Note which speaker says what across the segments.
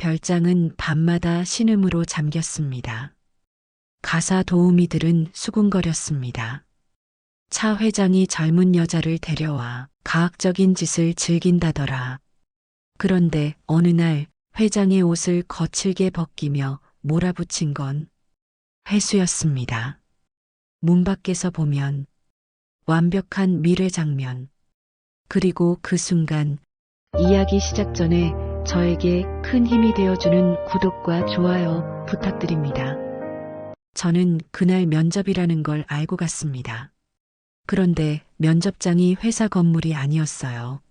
Speaker 1: 별장은 밤마다 신음으로 잠겼습니다. 가사 도우미들은 수군거렸습니다. 차 회장이 젊은 여자를 데려와 가학적인 짓을 즐긴다더라. 그런데 어느 날 회장의 옷을 거칠게 벗기며 몰아붙인 건 회수였습니다. 문 밖에서 보면 완벽한 미래 장면. 그리고 그 순간 이야기 시작 전에 저에게 큰 힘이 되어주는 구독과 좋아요 부탁드립니다. 저는 그날 면접이라는 걸 알고 갔습니다. 그런데 면접장이 회사 건물이 아니었어요.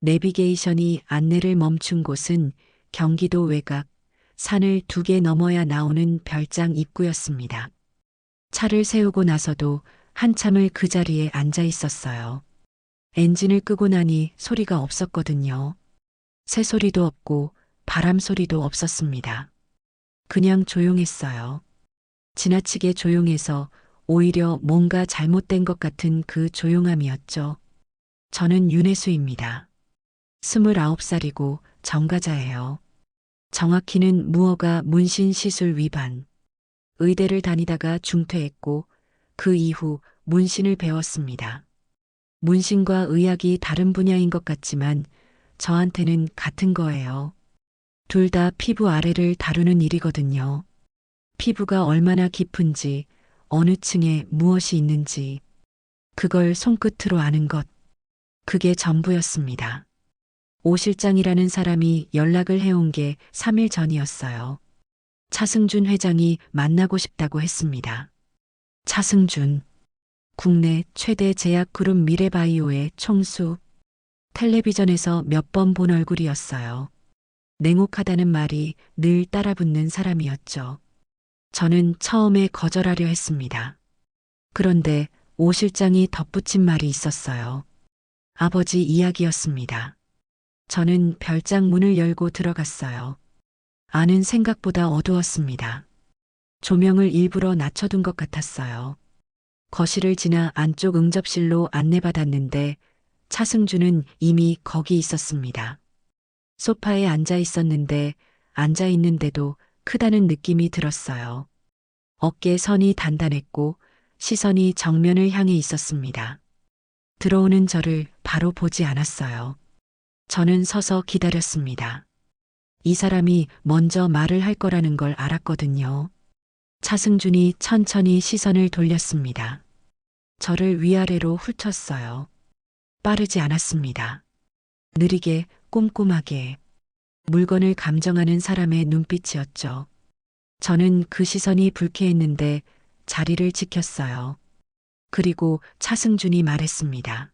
Speaker 1: 내비게이션이 안내를 멈춘 곳은 경기도 외곽, 산을 2개 넘어야 나오는 별장 입구였습니다. 차를 세우고 나서도 한참을 그 자리에 앉아 있었어요. 엔진을 끄고 나니 소리가 없었거든요. 새소리도 없고 바람 소리도 없었습니다. 그냥 조용했어요. 지나치게 조용해서 오히려 뭔가 잘못된 것 같은 그 조용함이었죠. 저는 윤혜수입니다. 29살이고 정가자예요. 정확히는 무허가 문신시술 위반. 의대를 다니다가 중퇴했고 그 이후 문신을 배웠습니다. 문신과 의학이 다른 분야인 것 같지만 저한테는 같은 거예요. 둘 다 피부 아래를 다루는 일이거든요. 피부가 얼마나 깊은지, 어느 층에 무엇이 있는지, 그걸 손끝으로 아는 것, 그게 전부였습니다. 오 실장이라는 사람이 연락을 해온 게 3일 전이었어요. 차승준 회장이 만나고 싶다고 했습니다. 차승준, 국내 최대 제약그룹 미래바이오의 총수, 텔레비전에서 몇 번 본 얼굴이었어요. 냉혹하다는 말이 늘 따라붙는 사람이었죠. 저는 처음에 거절하려 했습니다. 그런데 오 실장이 덧붙인 말이 있었어요. 아버지 이야기였습니다. 저는 별장 문을 열고 들어갔어요. 안은 생각보다 어두웠습니다. 조명을 일부러 낮춰둔 것 같았어요. 거실을 지나 안쪽 응접실로 안내받았는데 차승준은 이미 거기 있었습니다. 소파에 앉아 있었는데 앉아 있는데도 크다는 느낌이 들었어요. 어깨 선이 단단했고 시선이 정면을 향해 있었습니다. 들어오는 저를 바로 보지 않았어요. 저는 서서 기다렸습니다. 이 사람이 먼저 말을 할 거라는 걸 알았거든요. 차승준이 천천히 시선을 돌렸습니다. 저를 위아래로 훑었어요. 빠르지 않았습니다. 느리게 꼼꼼하게 물건을 감정하는 사람의 눈빛이었죠. 저는 그 시선이 불쾌했는데 자리를 지켰어요. 그리고 차승준이 말했습니다.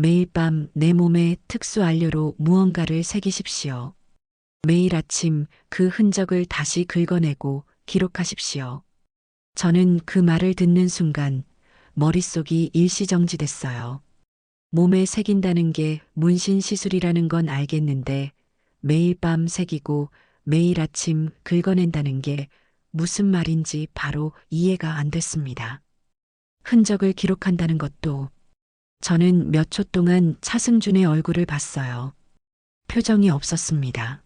Speaker 1: 매일 밤 내 몸에 특수 안료로 무언가를 새기십시오. 매일 아침 그 흔적을 다시 긁어내고 기록하십시오. 저는 그 말을 듣는 순간 머릿속이 일시정지됐어요. 몸에 새긴다는 게 문신 시술이라는 건 알겠는데 매일 밤 새기고 매일 아침 긁어낸다는 게 무슨 말인지 바로 이해가 안 됐습니다. 흔적을 기록한다는 것도. 저는 몇 초 동안 차승준의 얼굴을 봤어요. 표정이 없었습니다.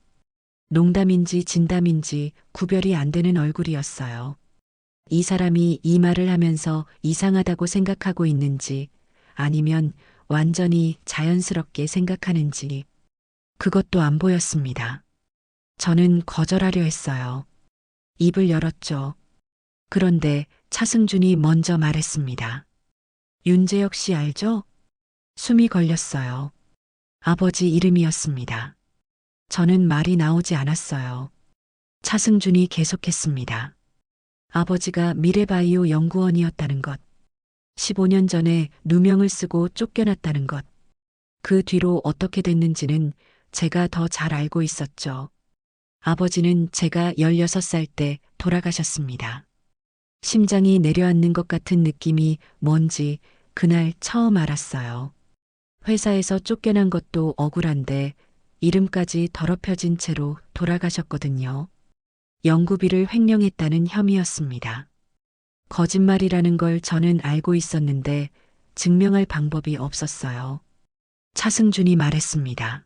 Speaker 1: 농담인지 진담인지 구별이 안 되는 얼굴이었어요. 이 사람이 이 말을 하면서 이상하다고 생각하고 있는지 아니면 완전히 자연스럽게 생각하는지 그것도 안 보였습니다. 저는 거절하려 했어요. 입을 열었죠. 그런데 차승준이 먼저 말했습니다. 윤재혁 씨 알죠? 숨이 걸렸어요. 아버지 이름이었습니다. 저는 말이 나오지 않았어요. 차승준이 계속했습니다. 아버지가 미래바이오 연구원이었다는 것. 15년 전에 누명을 쓰고 쫓겨났다는 것. 그 뒤로 어떻게 됐는지는 제가 더 잘 알고 있었죠. 아버지는 제가 16살 때 돌아가셨습니다. 심장이 내려앉는 것 같은 느낌이 뭔지 그날 처음 알았어요. 회사에서 쫓겨난 것도 억울한데 이름까지 더럽혀진 채로 돌아가셨거든요. 연구비를 횡령했다는 혐의였습니다. 거짓말이라는 걸 저는 알고 있었는데 증명할 방법이 없었어요. 차승준이 말했습니다.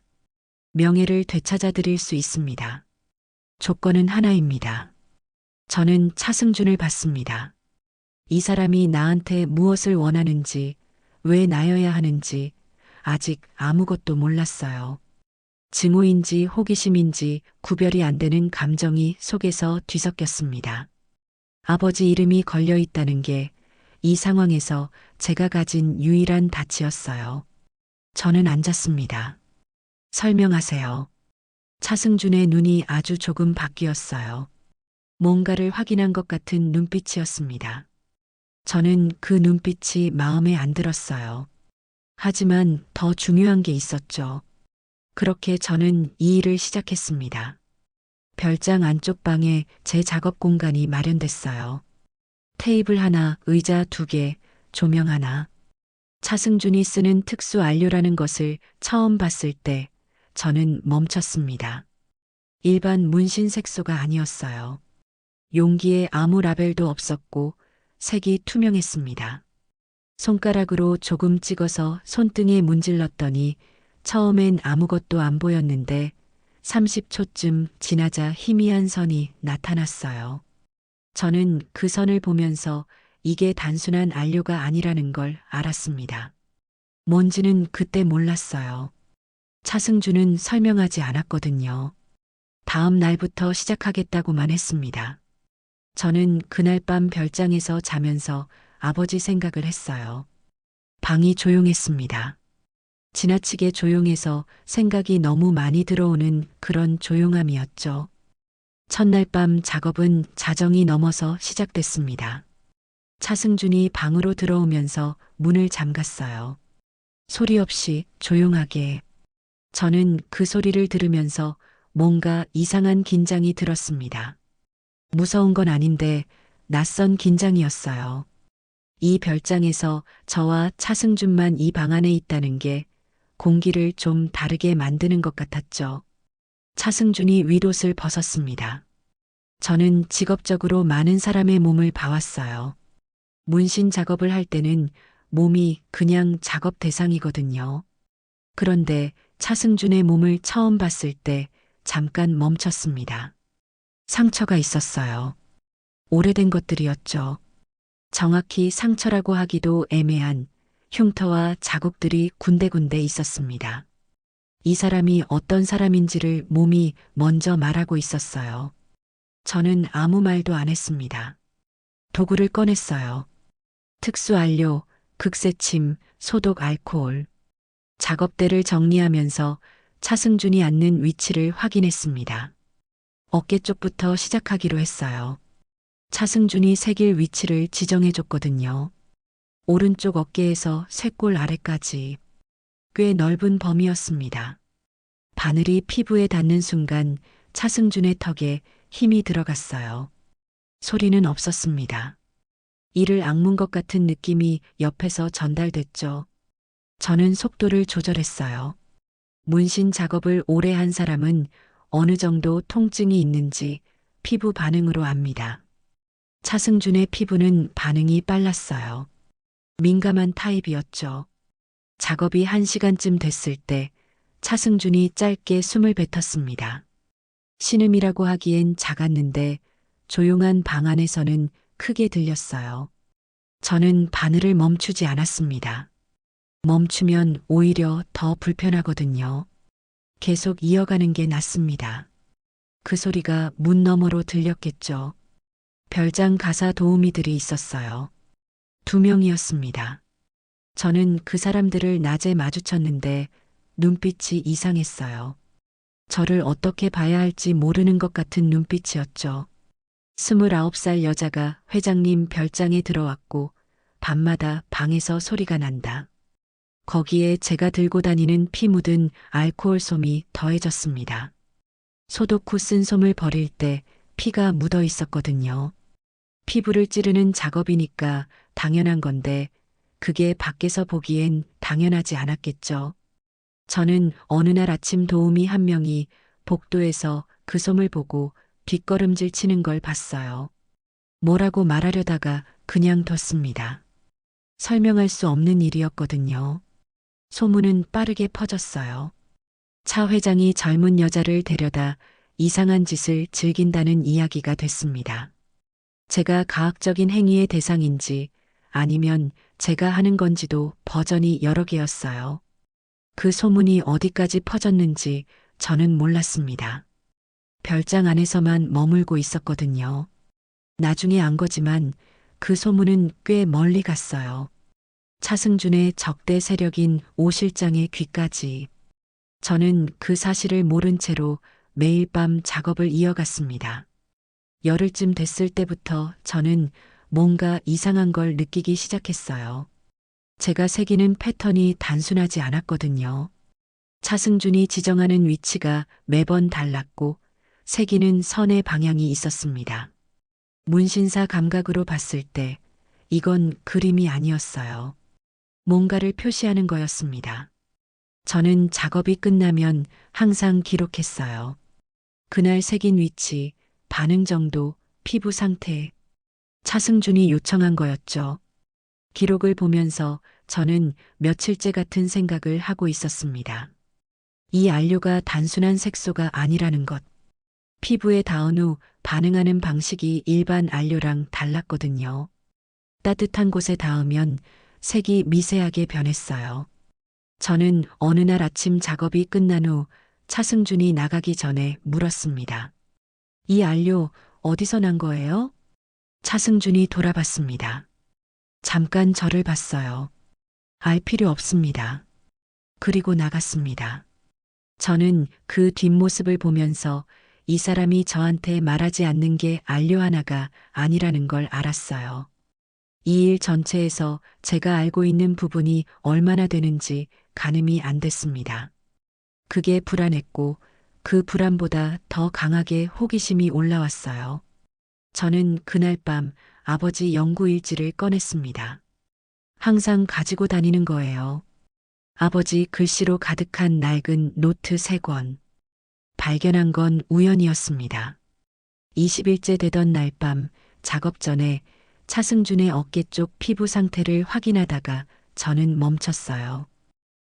Speaker 1: 명예를 되찾아 드릴 수 있습니다. 조건은 하나입니다. 저는 차승준을 받습니다. 이 사람이 나한테 무엇을 원하는지, 왜 나여야 하는지 아직 아무것도 몰랐어요. 증오인지 호기심인지 구별이 안 되는 감정이 속에서 뒤섞였습니다. 아버지 이름이 걸려 있다는 게 이 상황에서 제가 가진 유일한 닻이었어요. 저는 앉았습니다. 설명하세요. 차승준의 눈이 아주 조금 바뀌었어요. 뭔가를 확인한 것 같은 눈빛이었습니다. 저는 그 눈빛이 마음에 안 들었어요. 하지만 더 중요한 게 있었죠. 그렇게 저는 이 일을 시작했습니다. 별장 안쪽 방에 제 작업 공간이 마련됐어요. 테이블 하나, 의자 2개, 조명 하나. 차승준이 쓰는 특수 안료라는 것을 처음 봤을 때 저는 멈췄습니다. 일반 문신 색소가 아니었어요. 용기에 아무 라벨도 없었고 색이 투명했습니다. 손가락으로 조금 찍어서 손등에 문질렀더니 처음엔 아무것도 안 보였는데 30초쯤 지나자 희미한 선이 나타났어요. 저는 그 선을 보면서 이게 단순한 안료가 아니라는 걸 알았습니다. 뭔지는 그때 몰랐어요. 차승준은 설명하지 않았거든요. 다음 날부터 시작하겠다고만 했습니다. 저는 그날 밤 별장에서 자면서 아버지 생각을 했어요. 방이 조용했습니다. 지나치게 조용해서 생각이 너무 많이 들어오는 그런 조용함이었죠. 첫날 밤 작업은 자정이 넘어서 시작됐습니다. 차승준이 방으로 들어오면서 문을 잠갔어요. 소리 없이 조용하게. 저는 그 소리를 들으면서 뭔가 이상한 긴장이 들었습니다. 무서운 건 아닌데 낯선 긴장이었어요. 이 별장에서 저와 차승준만 이 방 안에 있다는 게 공기를 좀 다르게 만드는 것 같았죠. 차승준이 윗옷을 벗었습니다. 저는 직업적으로 많은 사람의 몸을 봐왔어요. 문신 작업을 할 때는 몸이 그냥 작업 대상이거든요. 그런데 차승준의 몸을 처음 봤을 때 잠깐 멈췄습니다. 상처가 있었어요. 오래된 것들이었죠. 정확히 상처라고 하기도 애매한 흉터와 자국들이 군데군데 있었습니다. 이 사람이 어떤 사람인지를 몸이 먼저 말하고 있었어요. 저는 아무 말도 안 했습니다. 도구를 꺼냈어요. 특수 안료, 극세침, 소독 알코올. 작업대를 정리하면서 차승준이 앉는 위치를 확인했습니다. 어깨 쪽부터 시작하기로 했어요. 차승준이 새길 위치를 지정해줬거든요. 오른쪽 어깨에서 쇄골 아래까지 꽤 넓은 범위였습니다. 바늘이 피부에 닿는 순간 차승준의 턱에 힘이 들어갔어요. 소리는 없었습니다. 이를 악문 것 같은 느낌이 옆에서 전달됐죠. 저는 속도를 조절했어요. 문신 작업을 오래 한 사람은 어느 정도 통증이 있는지 피부 반응으로 압니다. 차승준의 피부는 반응이 빨랐어요. 민감한 타입이었죠. 작업이 1시간쯤 됐을 때 차승준이 짧게 숨을 뱉었습니다. 신음이라고 하기엔 작았는데 조용한 방 안에서는 크게 들렸어요. 저는 바늘을 멈추지 않았습니다. 멈추면 오히려 더 불편하거든요. 계속 이어가는 게 낫습니다. 그 소리가 문 너머로 들렸겠죠. 별장 가사 도우미들이 있었어요. 2명이었습니다. 저는 그 사람들을 낮에 마주쳤는데 눈빛이 이상했어요. 저를 어떻게 봐야 할지 모르는 것 같은 눈빛이었죠. 29살 여자가 회장님 별장에 들어왔고 밤마다 방에서 소리가 난다. 거기에 제가 들고 다니는 피 묻은 알코올 솜이 더해졌습니다. 소독 후 쓴 솜을 버릴 때 피가 묻어 있었거든요. 피부를 찌르는 작업이니까 당연한 건데 그게 밖에서 보기엔 당연하지 않았겠죠. 저는 어느 날 아침 도우미 한 명이 복도에서 그 솜을 보고 뒷걸음질 치는 걸 봤어요. 뭐라고 말하려다가 그냥 뒀습니다. 설명할 수 없는 일이었거든요. 소문은 빠르게 퍼졌어요. 차 회장이 젊은 여자를 데려다 이상한 짓을 즐긴다는 이야기가 됐습니다. 제가 가학적인 행위의 대상인지 아니면 제가 하는 건지도 버전이 여러 개였어요. 그 소문이 어디까지 퍼졌는지 저는 몰랐습니다. 별장 안에서만 머물고 있었거든요. 나중에 안 거지만 그 소문은 꽤 멀리 갔어요. 차승준의 적대 세력인 오 실장의 귀까지. 저는 그 사실을 모른 채로 매일 밤 작업을 이어갔습니다. 열흘쯤 됐을 때부터 저는 뭔가 이상한 걸 느끼기 시작했어요. 제가 새기는 패턴이 단순하지 않았거든요. 차승준이 지정하는 위치가 매번 달랐고 새기는 선의 방향이 있었습니다. 문신사 감각으로 봤을 때 이건 그림이 아니었어요. 뭔가를 표시하는 거였습니다. 저는 작업이 끝나면 항상 기록했어요. 그날 새긴 위치, 반응 정도, 피부 상태. 차승준이 요청한 거였죠. 기록을 보면서 저는 며칠째 같은 생각을 하고 있었습니다. 이 안료가 단순한 색소가 아니라는 것. 피부에 닿은 후 반응하는 방식이 일반 안료랑 달랐거든요. 따뜻한 곳에 닿으면 색이 미세하게 변했어요. 저는 어느 날 아침 작업이 끝난 후 차승준이 나가기 전에 물었습니다. 이 안료 어디서 난 거예요? 차승준이 돌아봤습니다. 잠깐 저를 봤어요. 알 필요 없습니다. 그리고 나갔습니다. 저는 그 뒷모습을 보면서 이 사람이 저한테 말하지 않는 게 안료 하나가 아니라는 걸 알았어요. 이 일 전체에서 제가 알고 있는 부분이 얼마나 되는지 가늠이 안 됐습니다. 그게 불안했고 그 불안보다 더 강하게 호기심이 올라왔어요. 저는 그날 밤 아버지 연구 일지를 꺼냈습니다. 항상 가지고 다니는 거예요. 아버지 글씨로 가득한 낡은 노트 3권. 발견한 건 우연이었습니다. 20일째 되던 날 밤 작업 전에 차승준의 어깨 쪽 피부 상태를 확인하다가 저는 멈췄어요.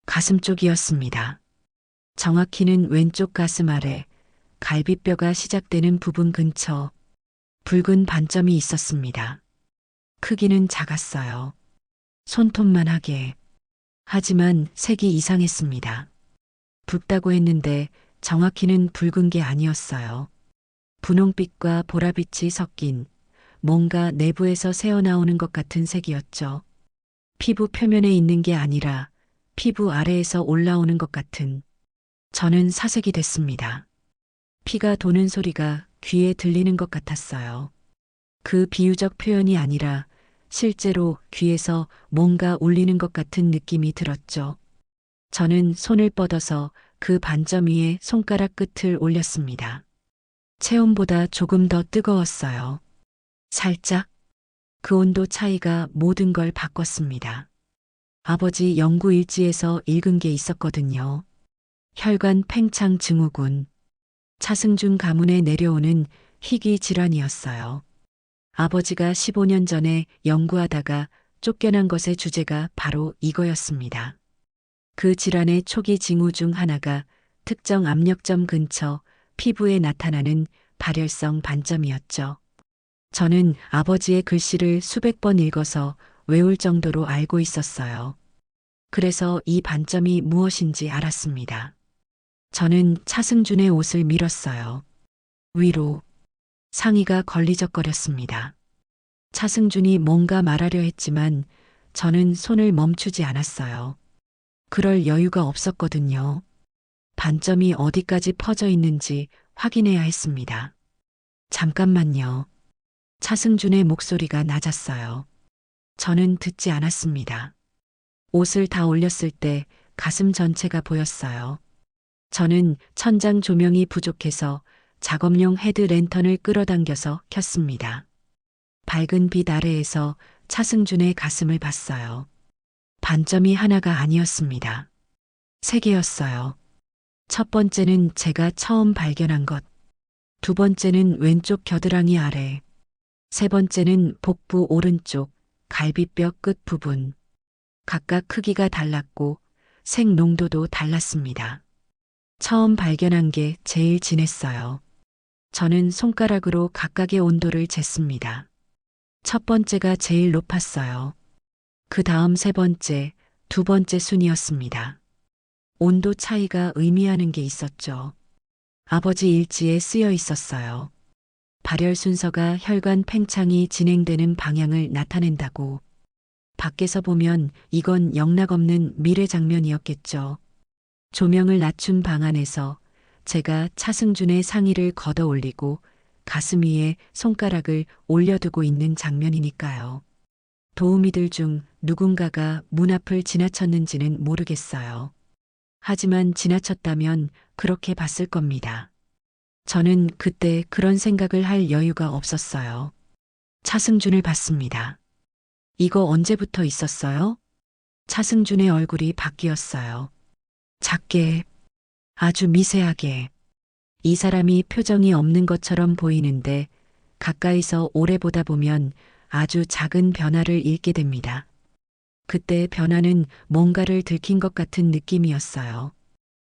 Speaker 1: 가슴 쪽이었습니다. 정확히는 왼쪽 가슴 아래 갈비뼈가 시작되는 부분 근처 붉은 반점이 있었습니다. 크기는 작았어요. 손톱만 하게. 하지만 색이 이상했습니다. 붉다고 했는데 정확히는 붉은 게 아니었어요. 분홍빛과 보라빛이 섞인 뭔가 내부에서 새어나오는 것 같은 색이었죠. 피부 표면에 있는 게 아니라 피부 아래에서 올라오는 것 같은. 저는 사색이 됐습니다. 피가 도는 소리가 귀에 들리는 것 같았어요. 그 비유적 표현이 아니라 실제로 귀에서 뭔가 울리는 것 같은 느낌이 들었죠. 저는 손을 뻗어서 그 반점 위에 손가락 끝을 올렸습니다. 체온보다 조금 더 뜨거웠어요. 살짝. 그 온도 차이가 모든 걸 바꿨습니다. 아버지 연구 일지에서 읽은 게 있었거든요. 혈관 팽창 증후군. 차승준 가문에 내려오는 희귀 질환이었어요. 아버지가 15년 전에 연구하다가 쫓겨난 것의 주제가 바로 이거였습니다. 그 질환의 초기 징후 중 하나가 특정 압력점 근처 피부에 나타나는 발열성 반점이었죠. 저는 아버지의 글씨를 수백 번 읽어서 외울 정도로 알고 있었어요. 그래서 이 반점이 무엇인지 알았습니다. 저는 차승준의 옷을 밀었어요. 위로. 상의가 걸리적거렸습니다. 차승준이 뭔가 말하려 했지만 저는 손을 멈추지 않았어요. 그럴 여유가 없었거든요. 반점이 어디까지 퍼져 있는지 확인해야 했습니다. 잠깐만요. 차승준의 목소리가 낮았어요. 저는 듣지 않았습니다. 옷을 다 올렸을 때 가슴 전체가 보였어요. 저는 천장 조명이 부족해서 작업용 헤드 랜턴을 끌어당겨서 켰습니다. 밝은 빛 아래에서 차승준의 가슴을 봤어요. 반점이 하나가 아니었습니다. 3개였어요. 첫 번째는 제가 처음 발견한 것. 두 번째는 왼쪽 겨드랑이 아래. 세 번째는 복부 오른쪽 갈비뼈 끝 부분. 각각 크기가 달랐고 색 농도도 달랐습니다. 처음 발견한 게 제일 진했어요. 저는 손가락으로 각각의 온도를 쟀습니다. 첫 번째가 제일 높았어요. 그 다음 세 번째, 두 번째 순이었습니다. 온도 차이가 의미하는 게 있었죠. 아버지 일지에 쓰여 있었어요. 발열 순서가 혈관 팽창이 진행되는 방향을 나타낸다고. 밖에서 보면 이건 영락없는 미래 장면이었겠죠. 조명을 낮춘 방 안에서 제가 차승준의 상의를 걷어 올리고 가슴 위에 손가락을 올려두고 있는 장면이니까요. 도우미들 중 누군가가 문 앞을 지나쳤는지는 모르겠어요. 하지만 지나쳤다면 그렇게 봤을 겁니다. 저는 그때 그런 생각을 할 여유가 없었어요. 차승준을 봤습니다. 이거 언제부터 있었어요? 차승준의 얼굴이 바뀌었어요. 작게, 아주 미세하게. 이 사람이 표정이 없는 것처럼 보이는데 가까이서 오래 보다 보면 아주 작은 변화를 읽게 됩니다. 그때 변화는 뭔가를 들킨 것 같은 느낌이었어요.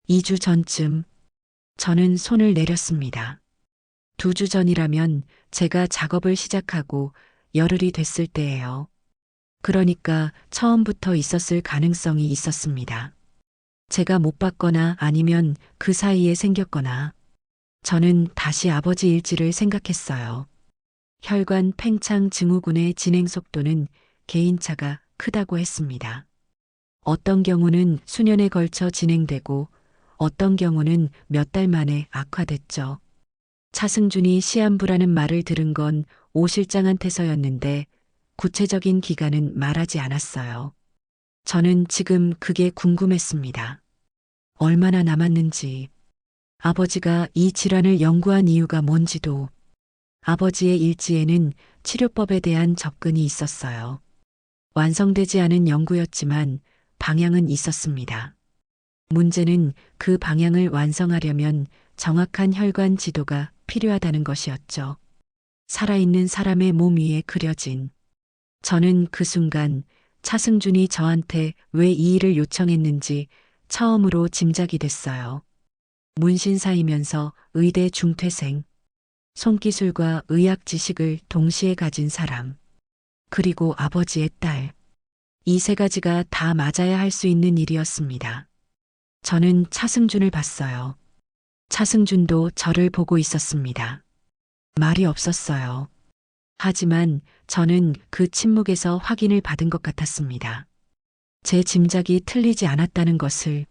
Speaker 1: 2주 전쯤 저는 손을 내렸습니다. 2주 전이라면 제가 작업을 시작하고 열흘이 됐을 때예요. 그러니까 처음부터 있었을 가능성이 있었습니다. 제가 못 봤거나 아니면 그 사이에 생겼거나. 저는 다시 아버지 일지를 생각했어요. 혈관 팽창 증후군의 진행 속도는 개인차가 크다고 했습니다. 어떤 경우는 수년에 걸쳐 진행되고 어떤 경우는 몇 달 만에 악화됐죠. 차승준이 시한부라는 말을 들은 건 오 실장한테서였는데 구체적인 기간은 말하지 않았어요. 저는 지금 그게 궁금했습니다. 얼마나 남았는지, 아버지가 이 질환을 연구한 이유가 뭔지도. 아버지의 일지에는 치료법에 대한 접근이 있었어요. 완성되지 않은 연구였지만 방향은 있었습니다. 문제는 그 방향을 완성하려면 정확한 혈관 지도가 필요하다는 것이었죠. 살아있는 사람의 몸 위에 그려진. 저는 그 순간 차승준이 저한테 왜 이 일을 요청했는지 처음으로 짐작이 됐어요. 문신사이면서 의대 중퇴생, 손기술과 의학 지식을 동시에 가진 사람, 그리고 아버지의 딸. 이 세 가지가 다 맞아야 할 수 있는 일이었습니다. 저는 차승준을 봤어요. 차승준도 저를 보고 있었습니다. 말이 없었어요. 하지만 저는 그 침묵에서 확인을 받은 것 같았습니다. 제 짐작이 틀리지 않았다는 것을.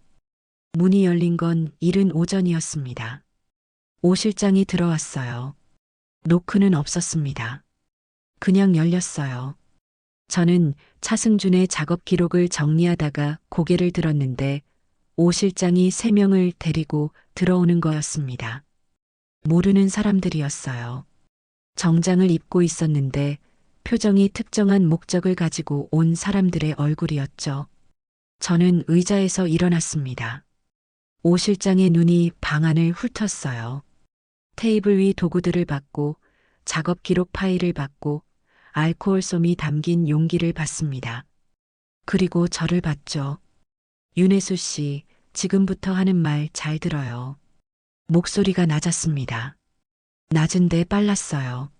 Speaker 1: 문이 열린 건 이른 오전이었습니다. 오 실장이 들어왔어요. 노크는 없었습니다. 그냥 열렸어요. 저는 차승준의 작업 기록을 정리하다가 고개를 들었는데 오 실장이 3명을 데리고 들어오는 거였습니다. 모르는 사람들이었어요. 정장을 입고 있었는데 표정이 특정한 목적을 가지고 온 사람들의 얼굴이었죠. 저는 의자에서 일어났습니다. 오 실장의 눈이 방 안을 훑었어요. 테이블 위 도구들을 봤고 작업 기록 파일을 봤고 알코올솜이 담긴 용기를 봤습니다. 그리고 저를 봤죠. 윤혜수 씨, 지금부터 하는 말 잘 들어요. 목소리가 낮았습니다. 낮은데 빨랐어요.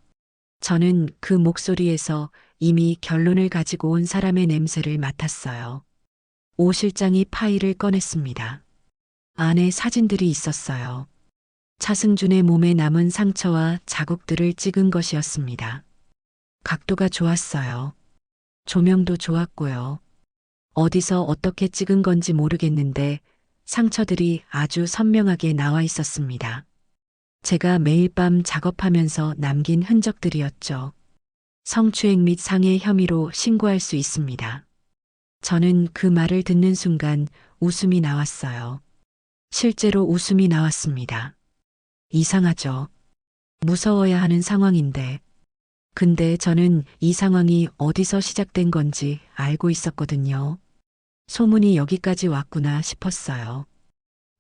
Speaker 1: 저는 그 목소리에서 이미 결론을 가지고 온 사람의 냄새를 맡았어요. 오 실장이 파일을 꺼냈습니다. 안에 사진들이 있었어요. 차승준의 몸에 남은 상처와 자국들을 찍은 것이었습니다. 각도가 좋았어요. 조명도 좋았고요. 어디서 어떻게 찍은 건지 모르겠는데 상처들이 아주 선명하게 나와 있었습니다. 제가 매일 밤 작업하면서 남긴 흔적들이었죠. 성추행 및 상해 혐의로 신고할 수 있습니다. 저는 그 말을 듣는 순간 웃음이 나왔어요. 실제로 웃음이 나왔습니다. 이상하죠. 무서워야 하는 상황인데. 근데 저는 이 상황이 어디서 시작된 건지 알고 있었거든요. 소문이 여기까지 왔구나 싶었어요.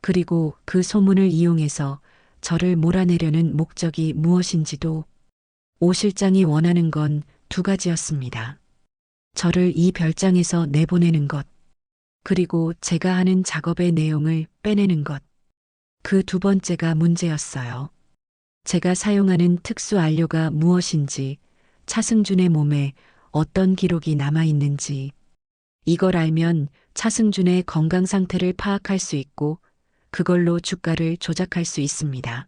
Speaker 1: 그리고 그 소문을 이용해서 저를 몰아내려는 목적이 무엇인지도. 오 실장이 원하는 건 2가지였습니다. 저를 이 별장에서 내보내는 것, 그리고 제가 하는 작업의 내용을 빼내는 것. 그 두 번째가 문제였어요. 제가 사용하는 특수 안료가 무엇인지, 차승준의 몸에 어떤 기록이 남아 있는지, 이걸 알면 차승준의 건강 상태를 파악할 수 있고 그걸로 주가를 조작할 수 있습니다.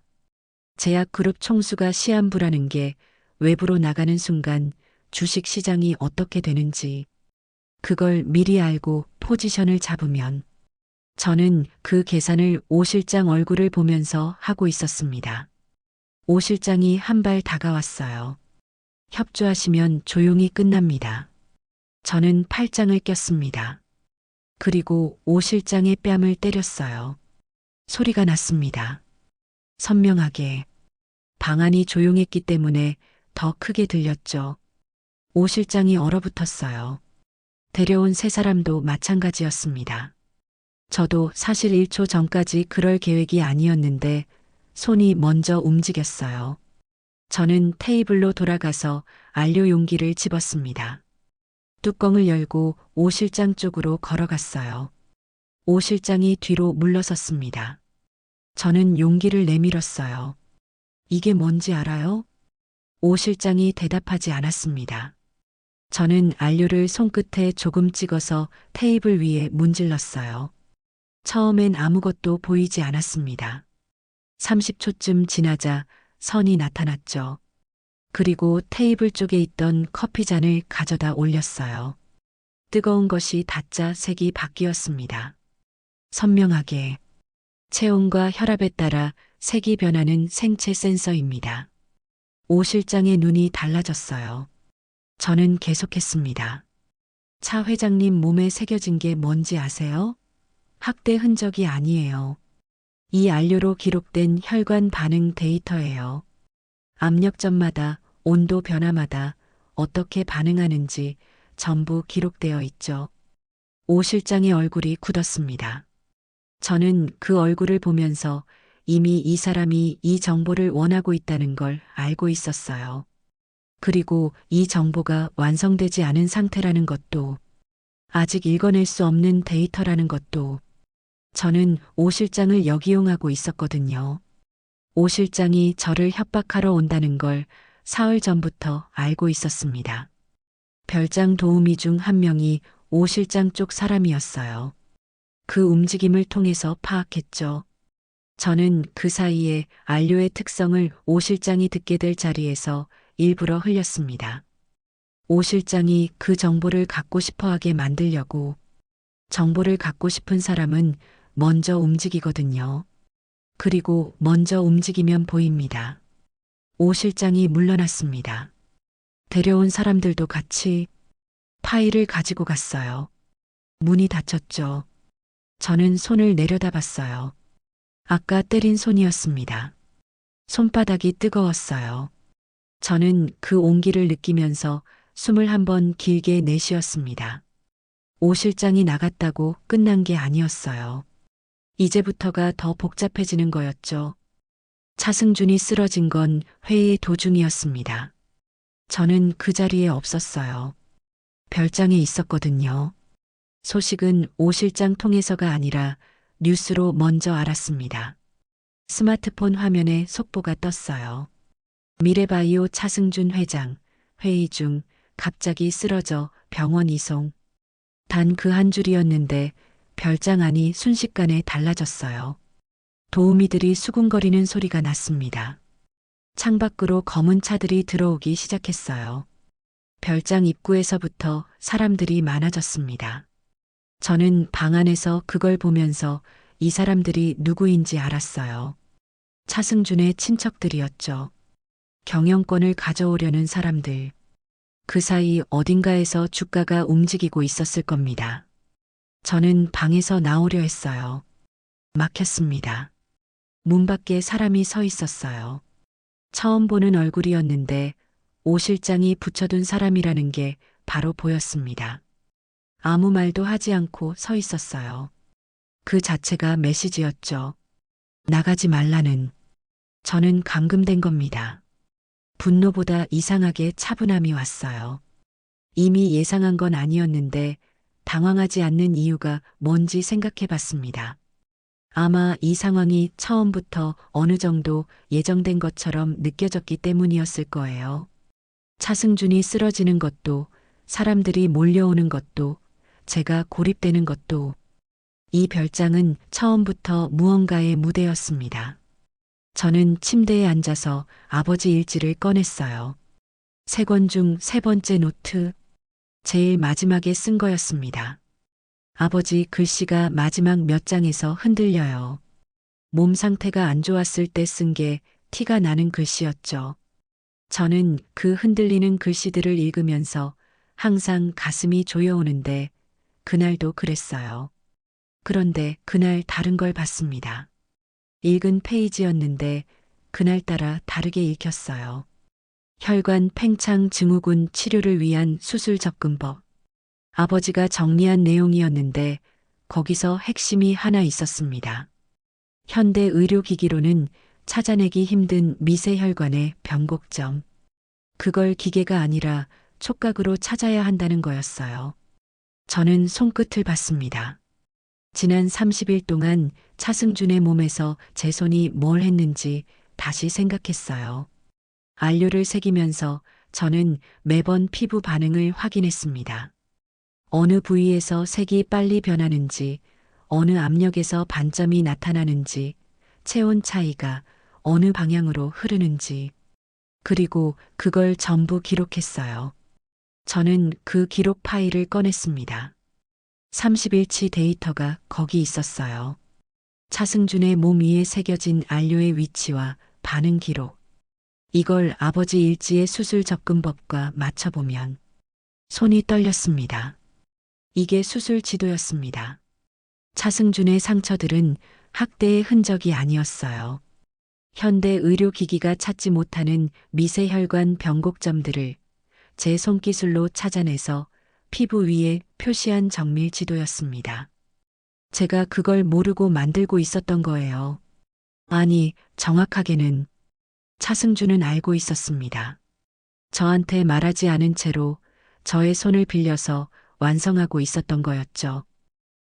Speaker 1: 제약그룹 총수가 시한부라는 게 외부로 나가는 순간 주식 시장이 어떻게 되는지 그걸 미리 알고 포지션을 잡으면 저는 그 계산을 오 실장 얼굴을 보면서 하고 있었습니다. 오 실장이 한 발 다가왔어요. 협조하시면 조용히 끝납니다. 저는 팔짱을 꼈습니다. 그리고 오 실장의 뺨을 때렸어요. 소리가 났습니다. 선명하게. 방 안이 조용했기 때문에 더 크게 들렸죠. 오 실장이 얼어붙었어요. 데려온 세 사람도 마찬가지였습니다. 저도 사실 1초 전까지 그럴 계획이 아니었는데 손이 먼저 움직였어요. 저는 테이블로 돌아가서 안료 용기를 집었습니다. 뚜껑을 열고 오 실장 쪽으로 걸어갔어요. 오 실장이 뒤로 물러섰습니다. 저는 용기를 내밀었어요. 이게 뭔지 알아요? 오 실장이 대답하지 않았습니다. 저는 안료를 손끝에 조금 찍어서 테이블 위에 문질렀어요. 처음엔 아무것도 보이지 않았습니다. 30초쯤 지나자 선이 나타났죠. 그리고 테이블 쪽에 있던 커피잔을 가져다 올렸어요. 뜨거운 것이 닿자 색이 바뀌었습니다. 선명하게. 체온과 혈압에 따라 색이 변하는 생체 센서입니다. 오 실장의 눈이 달라졌어요. 저는 계속했습니다. 차 회장님 몸에 새겨진 게 뭔지 아세요? 학대 흔적이 아니에요. 이 안료로 기록된 혈관 반응 데이터예요. 압력점마다 온도 변화마다 어떻게 반응하는지 전부 기록되어 있죠. 오 실장의 얼굴이 굳었습니다. 저는 그 얼굴을 보면서 이미 이 사람이 이 정보를 원하고 있다는 걸 알고 있었어요. 그리고 이 정보가 완성되지 않은 상태라는 것도, 아직 읽어낼 수 없는 데이터라는 것도, 저는 오 실장을 역이용하고 있었거든요. 오 실장이 저를 협박하러 온다는 걸 사흘 전부터 알고 있었습니다. 별장 도우미 중 한 명이 오 실장 쪽 사람이었어요. 그 움직임을 통해서 파악했죠. 저는 그 사이에 안료의 특성을 오 실장이 듣게 될 자리에서 일부러 흘렸습니다. 오 실장이 그 정보를 갖고 싶어 하게 만들려고. 정보를 갖고 싶은 사람은 먼저 움직이거든요. 그리고 먼저 움직이면 보입니다. 오 실장이 물러났습니다. 데려온 사람들도 같이 파일을 가지고 갔어요. 문이 닫혔죠. 저는 손을 내려다봤어요. 아까 때린 손이었습니다. 손바닥이 뜨거웠어요. 저는 그 온기를 느끼면서 숨을 한번 길게 내쉬었습니다. 오 실장이 나갔다고 끝난 게 아니었어요. 이제부터가 더 복잡해지는 거였죠. 차승준이 쓰러진 건 회의 도중이었습니다. 저는 그 자리에 없었어요. 별장에 있었거든요. 소식은 오 실장 통해서가 아니라 뉴스로 먼저 알았습니다. 스마트폰 화면에 속보가 떴어요. 미래바이오 차승준 회장, 회의 중 갑자기 쓰러져 병원 이송. 단 그 한 줄이었는데 별장 안이 순식간에 달라졌어요. 도우미들이 수군거리는 소리가 났습니다. 창밖으로 검은 차들이 들어오기 시작했어요. 별장 입구에서부터 사람들이 많아졌습니다. 저는 방 안에서 그걸 보면서 이 사람들이 누구인지 알았어요. 차승준의 친척들이었죠. 경영권을 가져오려는 사람들. 그 사이 어딘가에서 주가가 움직이고 있었을 겁니다. 저는 방에서 나오려 했어요. 막혔습니다. 문 밖에 사람이 서 있었어요. 처음 보는 얼굴이었는데 오 실장이 붙여둔 사람이라는 게 바로 보였습니다. 아무 말도 하지 않고 서 있었어요. 그 자체가 메시지였죠. 나가지 말라는. 저는 감금된 겁니다. 분노보다 이상하게 차분함이 왔어요. 이미 예상한 건 아니었는데 당황하지 않는 이유가 뭔지 생각해 봤습니다. 아마 이 상황이 처음부터 어느 정도 예정된 것처럼 느껴졌기 때문이었을 거예요. 차승준이 쓰러지는 것도, 사람들이 몰려오는 것도, 제가 고립되는 것도, 이 별장은 처음부터 무언가의 무대였습니다. 저는 침대에 앉아서 아버지 일지를 꺼냈어요. 3권 중 3번째 노트, 제일 마지막에 쓴 거였습니다. 아버지 글씨가 마지막 몇 장에서 흔들려요. 몸 상태가 안 좋았을 때 쓴 게 티가 나는 글씨였죠. 저는 그 흔들리는 글씨들을 읽으면서 항상 가슴이 조여오는데 그날도 그랬어요. 그런데 그날 다른 걸 봤습니다. 읽은 페이지였는데 그날따라 다르게 읽혔어요. 혈관 팽창 증후군 치료를 위한 수술 접근법. 아버지가 정리한 내용이었는데 거기서 핵심이 하나 있었습니다. 현대 의료기기로는 찾아내기 힘든 미세혈관의 변곡점. 그걸 기계가 아니라 촉각으로 찾아야 한다는 거였어요. 저는 손끝을 봤습니다. 지난 30일 동안 차승준의 몸에서 제 손이 뭘 했는지 다시 생각했어요. 안료를 새기면서 저는 매번 피부 반응을 확인했습니다. 어느 부위에서 색이 빨리 변하는지, 어느 압력에서 반점이 나타나는지, 체온 차이가 어느 방향으로 흐르는지, 그리고 그걸 전부 기록했어요. 저는 그 기록 파일을 꺼냈습니다. 30일치 데이터가 거기 있었어요. 차승준의 몸 위에 새겨진 안료의 위치와 반응 기록. 이걸 아버지 일지의 수술 접근법과 맞춰보면 손이 떨렸습니다. 이게 수술 지도였습니다. 차승준의 상처들은 학대의 흔적이 아니었어요. 현대 의료기기가 찾지 못하는 미세혈관 변곡점들을 제 손기술로 찾아내서 피부 위에 표시한 정밀 지도였습니다. 제가 그걸 모르고 만들고 있었던 거예요. 아니, 정확하게는 차승준은 알고 있었습니다. 저한테 말하지 않은 채로 저의 손을 빌려서 완성하고 있었던 거였죠.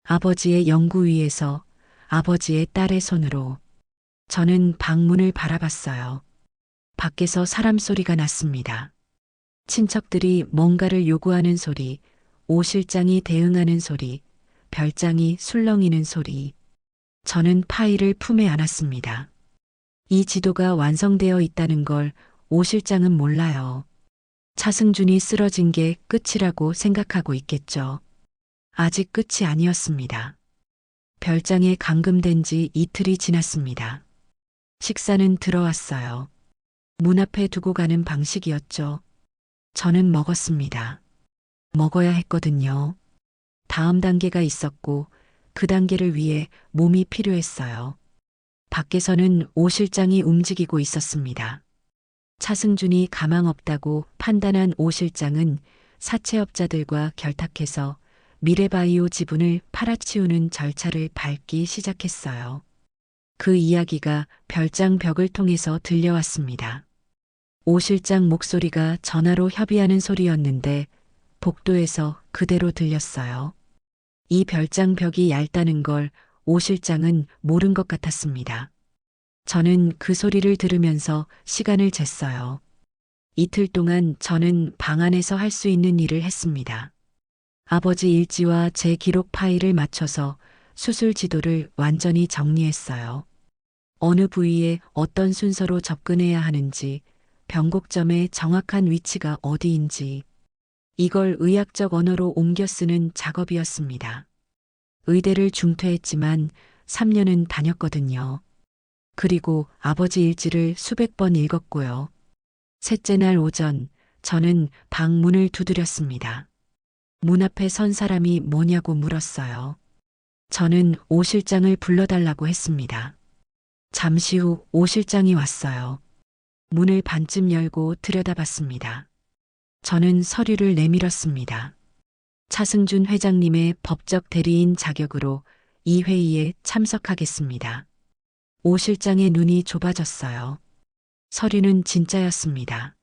Speaker 1: 아버지의 연구 위에서 아버지의 딸의 손으로. 저는 방문을 바라봤어요. 밖에서 사람 소리가 났습니다. 친척들이 뭔가를 요구하는 소리, 오 실장이 대응하는 소리, 별장이 술렁이는 소리. 저는 파일을 품에 안았습니다. 이 지도가 완성되어 있다는 걸 오 실장은 몰라요. 차승준이 쓰러진 게 끝이라고 생각하고 있겠죠. 아직 끝이 아니었습니다. 별장에 감금된 지 이틀이 지났습니다. 식사는 들어왔어요. 문 앞에 두고 가는 방식이었죠. 저는 먹었습니다. 먹어야 했거든요. 다음 단계가 있었고 그 단계를 위해 몸이 필요했어요. 밖에서는 오 실장이 움직이고 있었습니다. 차승준이 가망 없다고 판단한 오 실장은 사채업자들과 결탁해서 미래바이오 지분을 팔아치우는 절차를 밟기 시작했어요. 그 이야기가 별장 벽을 통해서 들려왔습니다. 오 실장 목소리가 전화로 협의하는 소리였는데 복도에서 그대로 들렸어요. 이 별장 벽이 얇다는 걸 오 실장은 모른 것 같았습니다. 저는 그 소리를 들으면서 시간을 쟀어요. 이틀 동안 저는 방 안에서 할 수 있는 일을 했습니다. 아버지 일지와 제 기록 파일을 맞춰서 수술 지도를 완전히 정리했어요. 어느 부위에 어떤 순서로 접근해야 하는지, 변곡점의 정확한 위치가 어디인지, 이걸 의학적 언어로 옮겨 쓰는 작업이었습니다. 의대를 중퇴했지만 3년은 다녔거든요. 그리고 아버지 일지를 수백 번 읽었고요. 셋째 날 오전, 저는 방 문을 두드렸습니다. 문 앞에 선 사람이 뭐냐고 물었어요. 저는 오 실장을 불러달라고 했습니다. 잠시 후 오 실장이 왔어요. 문을 반쯤 열고 들여다봤습니다. 저는 서류를 내밀었습니다. 차승준 회장님의 법적 대리인 자격으로 이 회의에 참석하겠습니다. 오 실장의 눈이 좁아졌어요. 서류는 진짜였습니다.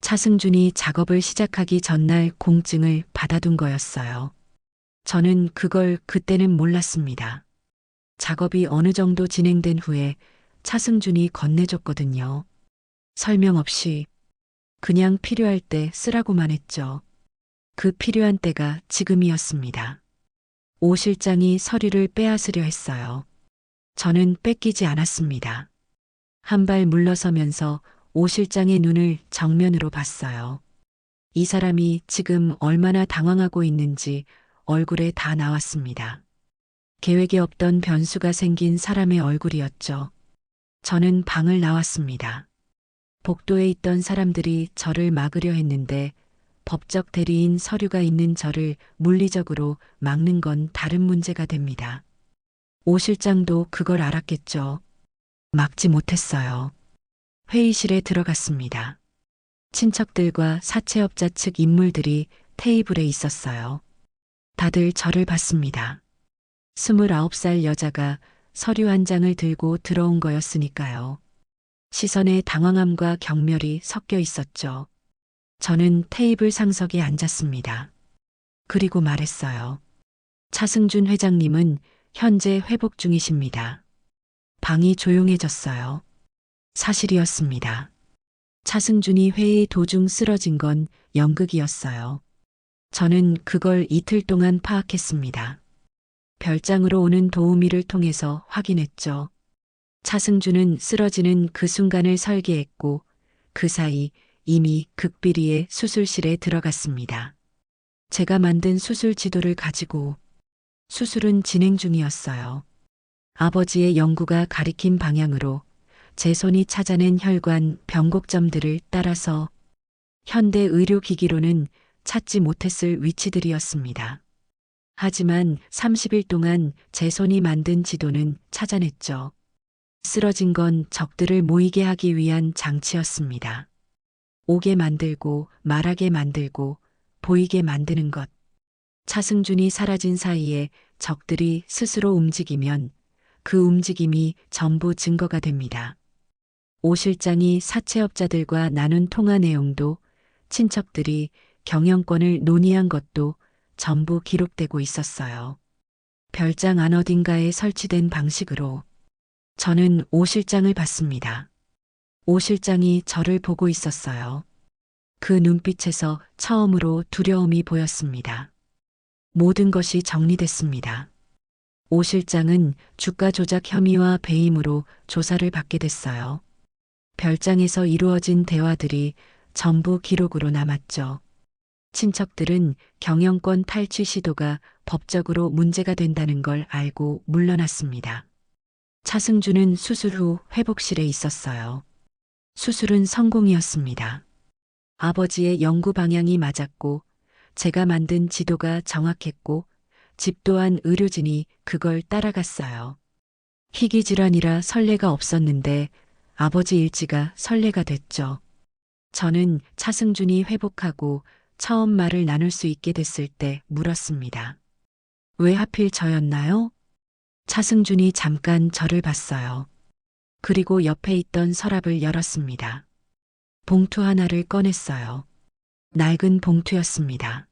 Speaker 1: 차승준이 작업을 시작하기 전날 공증을 받아둔 거였어요. 저는 그걸 그때는 몰랐습니다. 작업이 어느 정도 진행된 후에 차승준이 건네줬거든요. 설명 없이 그냥 필요할 때 쓰라고만 했죠. 그 필요한 때가 지금이었습니다. 오 실장이 서류를 빼앗으려 했어요. 저는 뺏기지 않았습니다. 한 발 물러서면서 오 실장의 눈을 정면으로 봤어요. 이 사람이 지금 얼마나 당황하고 있는지 얼굴에 다 나왔습니다. 계획에 없던 변수가 생긴 사람의 얼굴이었죠. 저는 방을 나왔습니다. 복도에 있던 사람들이 저를 막으려 했는데 법적 대리인 서류가 있는 저를 물리적으로 막는 건 다른 문제가 됩니다. 오 실장도 그걸 알았겠죠. 막지 못했어요. 회의실에 들어갔습니다. 친척들과 사채업자 측 인물들이 테이블에 있었어요. 다들 저를 봤습니다. 29살 여자가 서류 한 장을 들고 들어온 거였으니까요. 시선에 당황함과 경멸이 섞여 있었죠. 저는 테이블 상석에 앉았습니다. 그리고 말했어요. 차승준 회장님은 현재 회복 중이십니다. 방이 조용해졌어요. 사실이었습니다. 차승준이 회의 도중 쓰러진 건 연극이었어요. 저는 그걸 이틀 동안 파악했습니다. 별장으로 오는 도우미를 통해서 확인했죠. 차승준은 쓰러지는 그 순간을 설계했고 그 사이 이미 극비리의 수술실에 들어갔습니다. 제가 만든 수술 지도를 가지고 수술은 진행 중이었어요. 아버지의 연구가 가리킨 방향으로 제 손이 찾아낸 혈관 변곡점들을 따라서 현대 의료기기로는 찾지 못했을 위치들이었습니다. 하지만 30일 동안 제 손이 만든 지도는 찾아냈죠. 쓰러진 건 적들을 모이게 하기 위한 장치였습니다. 오게 만들고 말하게 만들고 보이게 만드는 것. 차승준이 사라진 사이에 적들이 스스로 움직이면 그 움직임이 전부 증거가 됩니다. 오 실장이 사채업자들과 나눈 통화 내용도 친척들이 경영권을 논의한 것도 전부 기록되고 있었어요. 별장 안 어딘가에 설치된 방식으로 저는 오 실장을 봤습니다. 오 실장이 저를 보고 있었어요. 그 눈빛에서 처음으로 두려움이 보였습니다. 모든 것이 정리됐습니다. 오 실장은 주가 조작 혐의와 배임으로 조사를 받게 됐어요. 별장에서 이루어진 대화들이 전부 기록으로 남았죠. 친척들은 경영권 탈취 시도가 법적으로 문제가 된다는 걸 알고 물러났습니다. 차승준은 수술 후 회복실에 있었어요. 수술은 성공이었습니다. 아버지의 연구 방향이 맞았고 제가 만든 지도가 정확했고 집 또한 의료진이 그걸 따라갔어요. 희귀질환이라 설레가 없었는데 아버지 일지가 설레가 됐죠. 저는 차승준이 회복하고 처음 말을 나눌 수 있게 됐을 때 물었습니다. 왜 하필 저였나요? 차승준이 잠깐 저를 봤어요. 그리고 옆에 있던 서랍을 열었습니다. 봉투 하나를 꺼냈어요. 낡은 봉투였습니다.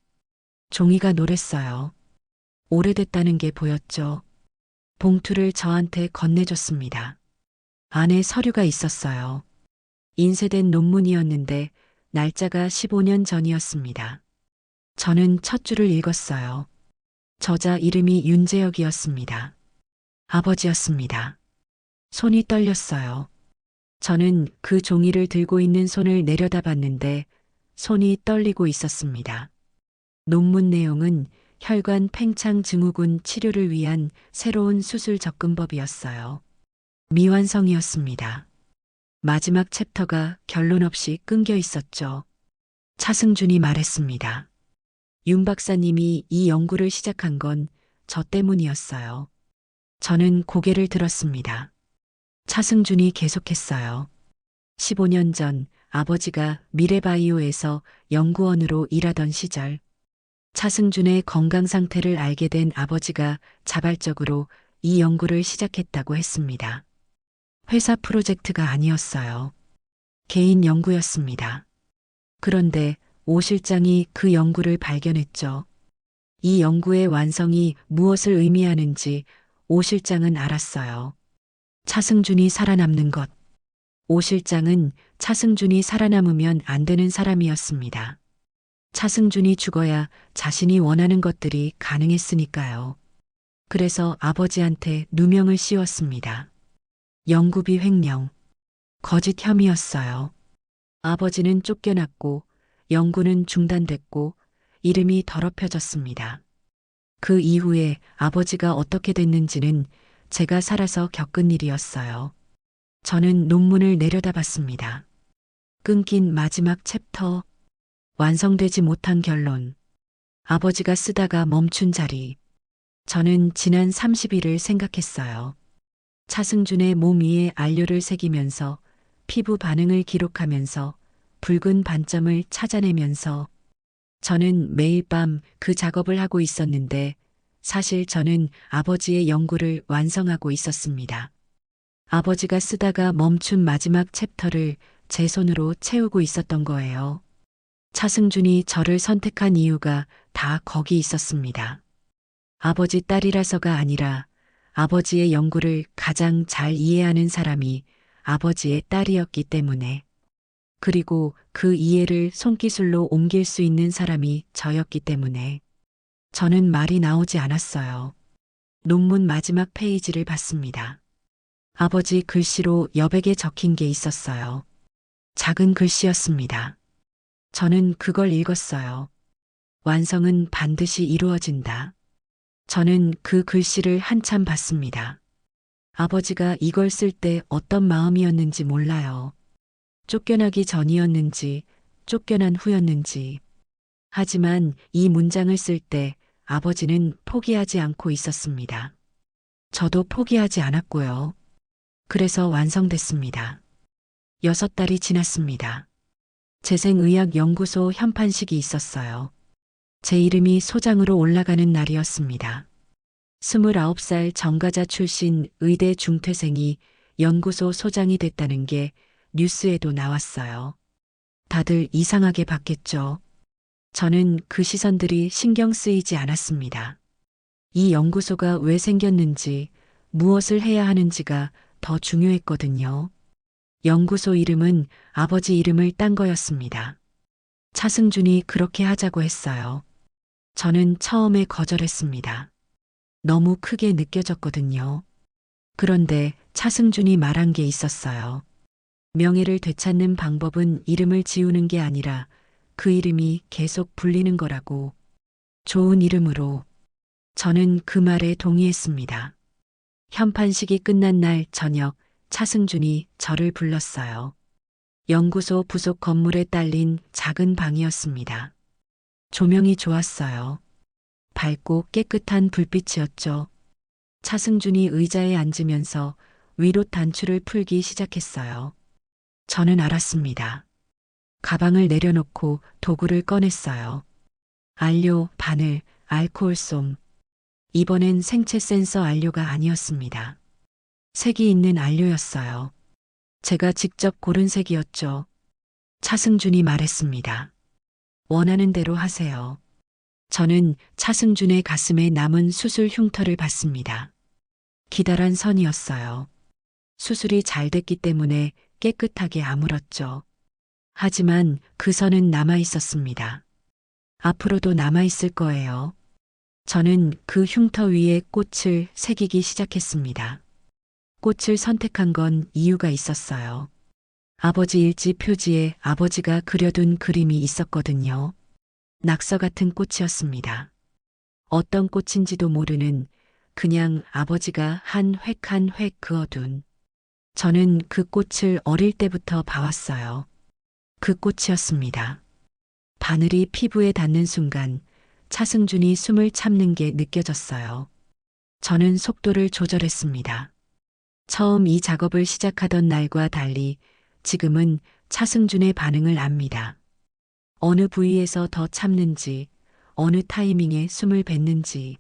Speaker 1: 종이가 노랬어요. 오래됐다는 게 보였죠. 봉투를 저한테 건네줬습니다. 안에 서류가 있었어요. 인쇄된 논문이었는데 날짜가 15년 전이었습니다. 저는 첫 줄을 읽었어요. 저자 이름이 윤재혁이었습니다. 아버지였습니다. 손이 떨렸어요. 저는 그 종이를 들고 있는 손을 내려다봤는데 손이 떨리고 있었습니다. 논문 내용은 혈관 팽창 증후군 치료를 위한 새로운 수술 접근법이었어요. 미완성이었습니다. 마지막 챕터가 결론 없이 끊겨 있었죠. 차승준이 말했습니다. 윤 박사님이 이 연구를 시작한 건 저 때문이었어요. 저는 고개를 들었습니다. 차승준이 계속했어요. 15년 전 아버지가 미래바이오에서 연구원으로 일하던 시절 차승준의 건강 상태를 알게 된 아버지가 자발적으로 이 연구를 시작했다고 했습니다. 회사 프로젝트가 아니었어요. 개인 연구였습니다. 그런데 오 실장이 그 연구를 발견했죠. 이 연구의 완성이 무엇을 의미하는지 오 실장은 알았어요. 차승준이 살아남는 것. 오 실장은 차승준이 살아남으면 안 되는 사람이었습니다. 차승준이 죽어야 자신이 원하는 것들이 가능했으니까요. 그래서 아버지한테 누명을 씌웠습니다. 영구비 횡령. 거짓 혐의였어요. 아버지는 쫓겨났고 연구는 중단됐고 이름이 더럽혀졌습니다. 그 이후에 아버지가 어떻게 됐는지는 제가 살아서 겪은 일이었어요. 저는 논문을 내려다봤습니다. 끊긴 마지막 챕터, 완성되지 못한 결론, 아버지가 쓰다가 멈춘 자리. 저는 지난 30일을 생각했어요. 차승준의 몸 위에 안료를 새기면서 피부 반응을 기록하면서 붉은 반점을 찾아내면서 저는 매일 밤 그 작업을 하고 있었는데 사실 저는 아버지의 연구를 완성하고 있었습니다. 아버지가 쓰다가 멈춘 마지막 챕터를 제 손으로 채우고 있었던 거예요. 차승준이 저를 선택한 이유가 다 거기 있었습니다. 아버지 딸이라서가 아니라 아버지의 연구를 가장 잘 이해하는 사람이 아버지의 딸이었기 때문에, 그리고 그 이해를 손기술로 옮길 수 있는 사람이 저였기 때문에 저는 말이 나오지 않았어요. 논문 마지막 페이지를 봤습니다. 아버지 글씨로 여백에 적힌 게 있었어요. 작은 글씨였습니다. 저는 그걸 읽었어요. 완성은 반드시 이루어진다. 저는 그 글씨를 한참 봤습니다. 아버지가 이걸 쓸 때 어떤 마음이었는지 몰라요. 쫓겨나기 전이었는지, 쫓겨난 후였는지. 하지만 이 문장을 쓸 때 아버지는 포기하지 않고 있었습니다. 저도 포기하지 않았고요. 그래서 완성됐습니다. 6달이 지났습니다. 재생의학연구소 현판식이 있었어요. 제 이름이 소장으로 올라가는 날이었습니다. 29살 정가자 출신 의대 중퇴생이 연구소 소장이 됐다는 게 뉴스에도 나왔어요. 다들 이상하게 봤겠죠. 저는 그 시선들이 신경 쓰이지 않았습니다. 이 연구소가 왜 생겼는지, 무엇을 해야 하는지가 더 중요했거든요. 연구소 이름은 아버지 이름을 딴 거였습니다. 차승준이 그렇게 하자고 했어요. 저는 처음에 거절했습니다. 너무 크게 느껴졌거든요. 그런데 차승준이 말한 게 있었어요. 명예를 되찾는 방법은 이름을 지우는 게 아니라 그 이름이 계속 불리는 거라고. 좋은 이름으로. 저는 그 말에 동의했습니다. 현판식이 끝난 날 저녁 차승준이 저를 불렀어요. 연구소 부속 건물에 딸린 작은 방이었습니다. 조명이 좋았어요. 밝고 깨끗한 불빛이었죠. 차승준이 의자에 앉으면서 위로 단추를 풀기 시작했어요. 저는 알았습니다. 가방을 내려놓고 도구를 꺼냈어요. 안료, 바늘, 알코올솜. 이번엔 생체 센서 안료가 아니었습니다. 색이 있는 안료였어요. 제가 직접 고른 색이었죠. 차승준이 말했습니다. 원하는 대로 하세요. 저는 차승준의 가슴에 남은 수술 흉터를 봤습니다. 기다란 선이었어요. 수술이 잘 됐기 때문에 깨끗하게 아물었죠. 하지만 그 선은 남아 있었습니다. 앞으로도 남아 있을 거예요. 저는 그 흉터 위에 꽃을 새기기 시작했습니다. 꽃을 선택한 건 이유가 있었어요. 아버지 일지 표지에 아버지가 그려둔 그림이 있었거든요. 낙서 같은 꽃이었습니다. 어떤 꽃인지도 모르는, 그냥 아버지가 한 획 한 획 그어둔. 저는 그 꽃을 어릴 때부터 봐왔어요. 그 꽃이었습니다. 바늘이 피부에 닿는 순간 차승준이 숨을 참는 게 느껴졌어요. 저는 속도를 조절했습니다. 처음 이 작업을 시작하던 날과 달리 지금은 차승준의 반응을 압니다. 어느 부위에서 더 참는지, 어느 타이밍에 숨을 뱉는지.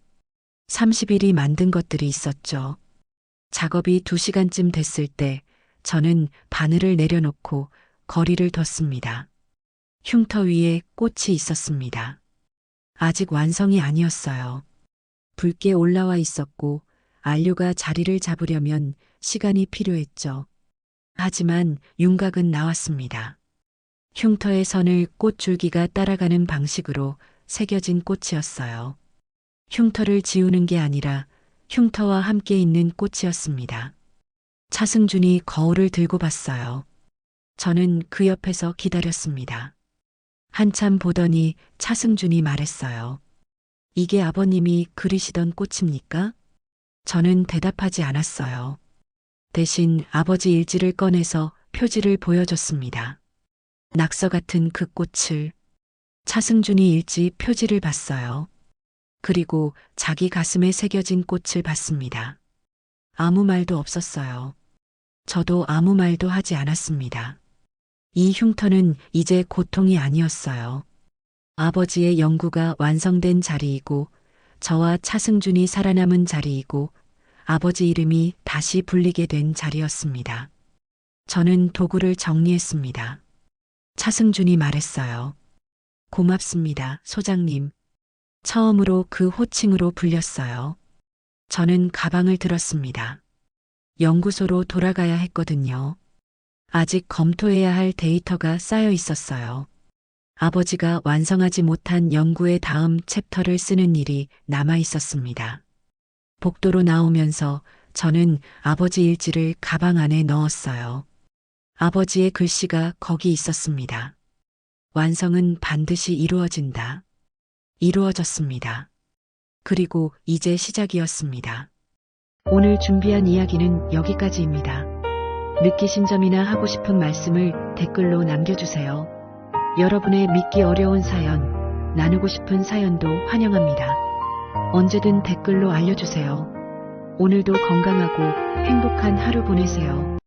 Speaker 1: 30일이 만든 것들이 있었죠. 작업이 2시간쯤 됐을 때 저는 바늘을 내려놓고 거리를 뒀습니다. 흉터 위에 꽃이 있었습니다. 아직 완성이 아니었어요. 붉게 올라와 있었고 안료가 자리를 잡으려면 시간이 필요했죠. 하지만 윤곽은 나왔습니다. 흉터의 선을 꽃줄기가 따라가는 방식으로 새겨진 꽃이었어요. 흉터를 지우는 게 아니라 흉터와 함께 있는 꽃이었습니다. 차승준이 거울을 들고 봤어요. 저는 그 옆에서 기다렸습니다. 한참 보더니 차승준이 말했어요. 이게 아버님이 그리시던 꽃입니까? 저는 대답하지 않았어요. 대신 아버지 일지를 꺼내서 표지를 보여줬습니다. 낙서 같은 그 꽃을. 차승준이 일지 표지를 봤어요. 그리고 자기 가슴에 새겨진 꽃을 봤습니다. 아무 말도 없었어요. 저도 아무 말도 하지 않았습니다. 이 흉터는 이제 고통이 아니었어요. 아버지의 연구가 완성된 자리이고 저와 차승준이 살아남은 자리이고 아버지 이름이 다시 불리게 된 자리였습니다. 저는 도구를 정리했습니다. 차승준이 말했어요. 고맙습니다, 소장님. 처음으로 그 호칭으로 불렸어요. 저는 가방을 들었습니다. 연구소로 돌아가야 했거든요. 아직 검토해야 할 데이터가 쌓여 있었어요. 아버지가 완성하지 못한 연구의 다음 챕터를 쓰는 일이 남아 있었습니다. 복도로 나오면서 저는 아버지 일지를 가방 안에 넣었어요. 아버지의 글씨가 거기 있었습니다. 완성은 반드시 이루어진다. 이루어졌습니다. 그리고 이제 시작이었습니다. 오늘 준비한 이야기는 여기까지입니다. 느끼신 점이나 하고 싶은 말씀을 댓글로 남겨주세요. 여러분의 믿기 어려운 사연, 나누고 싶은 사연도 환영합니다. 언제든 댓글로 알려주세요. 오늘도 건강하고 행복한 하루 보내세요.